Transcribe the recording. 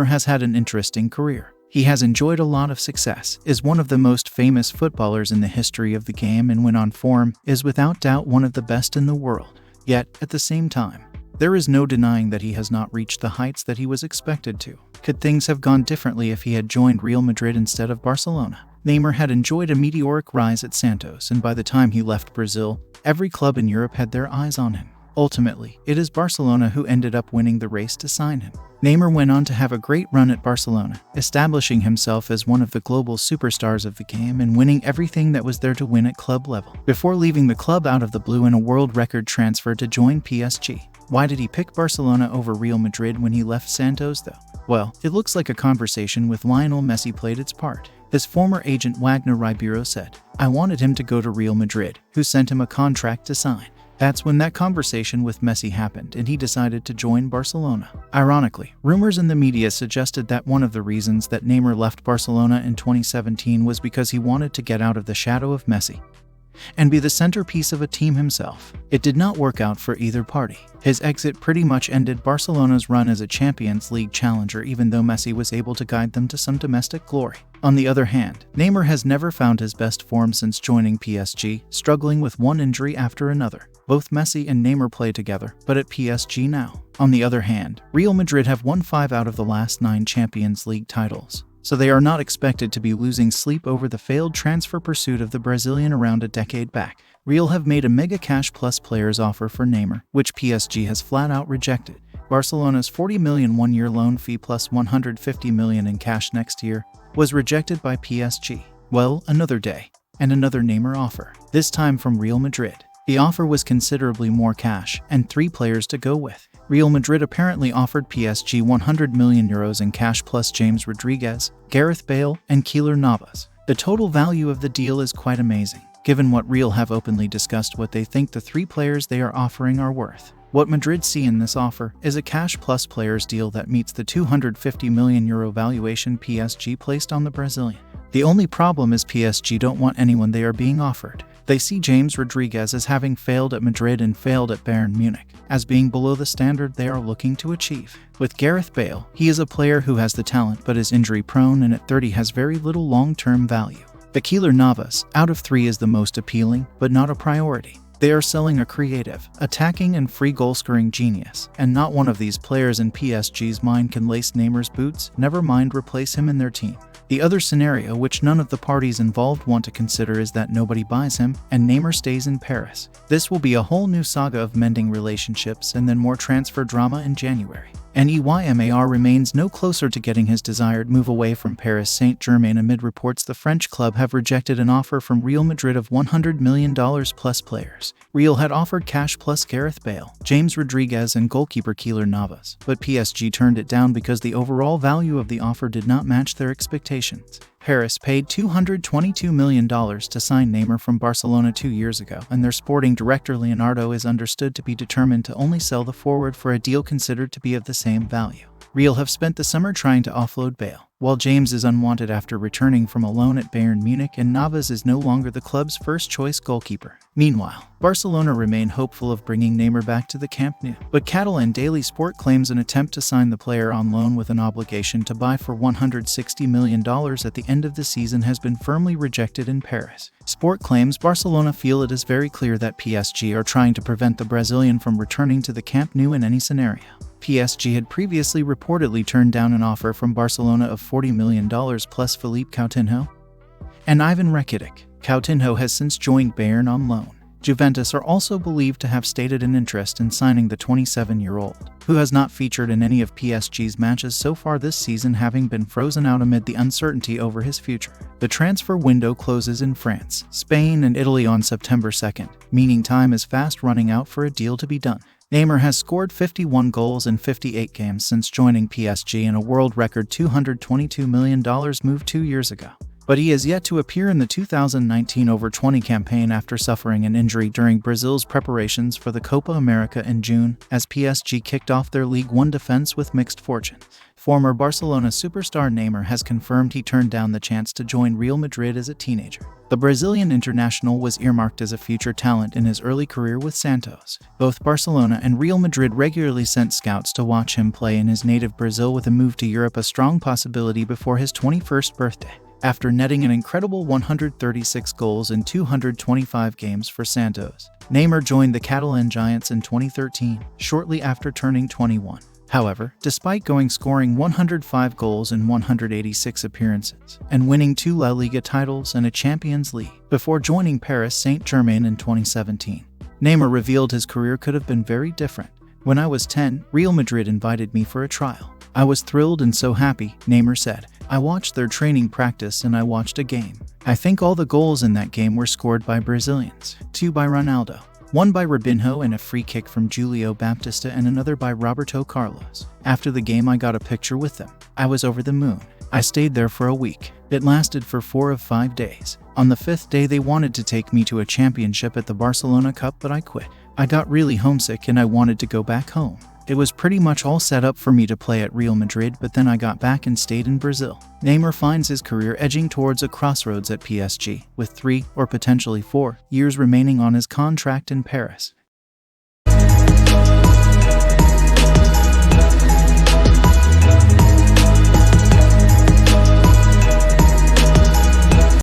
Neymar has had an interesting career. He has enjoyed a lot of success, is one of the most famous footballers in the history of the game, and when on form, is without doubt one of the best in the world. Yet, at the same time, there is no denying that he has not reached the heights that he was expected to. Could things have gone differently if he had joined Real Madrid instead of Barcelona? Neymar had enjoyed a meteoric rise at Santos, and by the time he left Brazil, every club in Europe had their eyes on him. Ultimately, it is Barcelona who ended up winning the race to sign him. Neymar went on to have a great run at Barcelona, establishing himself as one of the global superstars of the game and winning everything that was there to win at club level, before leaving the club out of the blue in a world record transfer to join PSG. Why did he pick Barcelona over Real Madrid when he left Santos though? Well, it looks like a conversation with Lionel Messi played its part. His former agent Wagner Ribeiro said, "I wanted him to go to Real Madrid, who sent him a contract to sign." That's when that conversation with Messi happened and he decided to join Barcelona. Ironically, rumors in the media suggested that one of the reasons that Neymar left Barcelona in 2017 was because he wanted to get out of the shadow of Messi and be the centerpiece of a team himself. It did not work out for either party. His exit pretty much ended Barcelona's run as a Champions League challenger, even though Messi was able to guide them to some domestic glory. On the other hand, Neymar has never found his best form since joining PSG, struggling with one injury after another. Both Messi and Neymar play together, but at PSG now. On the other hand, Real Madrid have won 5 out of the last 9 Champions League titles, so they are not expected to be losing sleep over the failed transfer pursuit of the Brazilian around a decade back. Real have made a mega cash plus players offer for Neymar, which PSG has flat out rejected. Barcelona's 40 million one-year loan fee plus 150 million in cash next year was rejected by PSG. Well, another day, and another Neymar offer, this time from Real Madrid. The offer was considerably more cash, and 3 players to go with. Real Madrid apparently offered PSG 100 million euros in cash plus James Rodriguez, Gareth Bale, and Keylor Navas. The total value of the deal is quite amazing, given what Real have openly discussed what they think the 3 players they are offering are worth. What Madrid see in this offer is a cash plus players deal that meets the 250 million euro valuation PSG placed on the Brazilian. The only problem is PSG don't want anyone they are being offered. They see James Rodriguez as having failed at Madrid and failed at Bayern Munich, as being below the standard they are looking to achieve. With Gareth Bale, he is a player who has the talent but is injury prone and at 30 has very little long-term value. But Keylor Navas, out of 3, is the most appealing, but not a priority. They are selling a creative, attacking and free goal-scoring genius, and not one of these players in PSG's mind can lace Neymar's boots, never mind replace him in their team. The other scenario, which none of the parties involved want to consider, is that nobody buys him and Neymar stays in Paris. This will be a whole new saga of mending relationships and then more transfer drama in January. And Neymar remains no closer to getting his desired move away from Paris Saint-Germain amid reports the French club have rejected an offer from Real Madrid of $100 million plus players. Real had offered cash plus Gareth Bale, James Rodriguez, and goalkeeper Keylor Navas, but PSG turned it down because the overall value of the offer did not match their expectations. Paris paid $222 million to sign Neymar from Barcelona 2 years ago, and their sporting director Leonardo is understood to be determined to only sell the forward for a deal considered to be of the same value. Real have spent the summer trying to offload Bale, while James is unwanted after returning from a loan at Bayern Munich and Navas is no longer the club's first-choice goalkeeper. Meanwhile, Barcelona remain hopeful of bringing Neymar back to the Camp Nou, but Catalan Daily Sport claims an attempt to sign the player on loan with an obligation to buy for $160 million at the end of the season has been firmly rejected in Paris. Sport claims Barcelona feel it is very clear that PSG are trying to prevent the Brazilian from returning to the Camp Nou in any scenario. PSG had previously reportedly turned down an offer from Barcelona of $40 million plus Philippe Coutinho and Ivan Rakitic. Coutinho has since joined Bayern on loan. Juventus are also believed to have stated an interest in signing the 27-year-old, who has not featured in any of PSG's matches so far this season, having been frozen out amid the uncertainty over his future. The transfer window closes in France, Spain, and Italy on September 2nd, meaning time is fast running out for a deal to be done. Neymar has scored 51 goals in 58 games since joining PSG in a world record $222 million move 2 years ago. But he has yet to appear in the 2019 over-20 campaign after suffering an injury during Brazil's preparations for the Copa America in June, as PSG kicked off their League One defense with mixed fortunes. Former Barcelona superstar Neymar has confirmed he turned down the chance to join Real Madrid as a teenager. The Brazilian international was earmarked as a future talent in his early career with Santos. Both Barcelona and Real Madrid regularly sent scouts to watch him play in his native Brazil, with a move to Europe a strong possibility before his 21st birthday. After netting an incredible 136 goals in 225 games for Santos, Neymar joined the Catalan Giants in 2013, shortly after turning 21. However, despite scoring 105 goals in 186 appearances and winning 2 La Liga titles and a Champions League before joining Paris Saint-Germain in 2017, Neymar revealed his career could have been very different. "When I was 10, Real Madrid invited me for a trial. I was thrilled and so happy," Neymar said. "I watched their training practice and I watched a game. I think all the goals in that game were scored by Brazilians, 2 by Ronaldo, 1 by Robinho and a free kick from Julio Baptista and another by Roberto Carlos. After the game I got a picture with them. I was over the moon. I stayed there for a week. It lasted for 4 of 5 days. On the 5th day they wanted to take me to a championship at the Barcelona Cup, but I quit. I got really homesick and I wanted to go back home. It was pretty much all set up for me to play at Real Madrid, but then I got back and stayed in Brazil." Neymar finds his career edging towards a crossroads at PSG, with 3, or potentially 4, years remaining on his contract in Paris.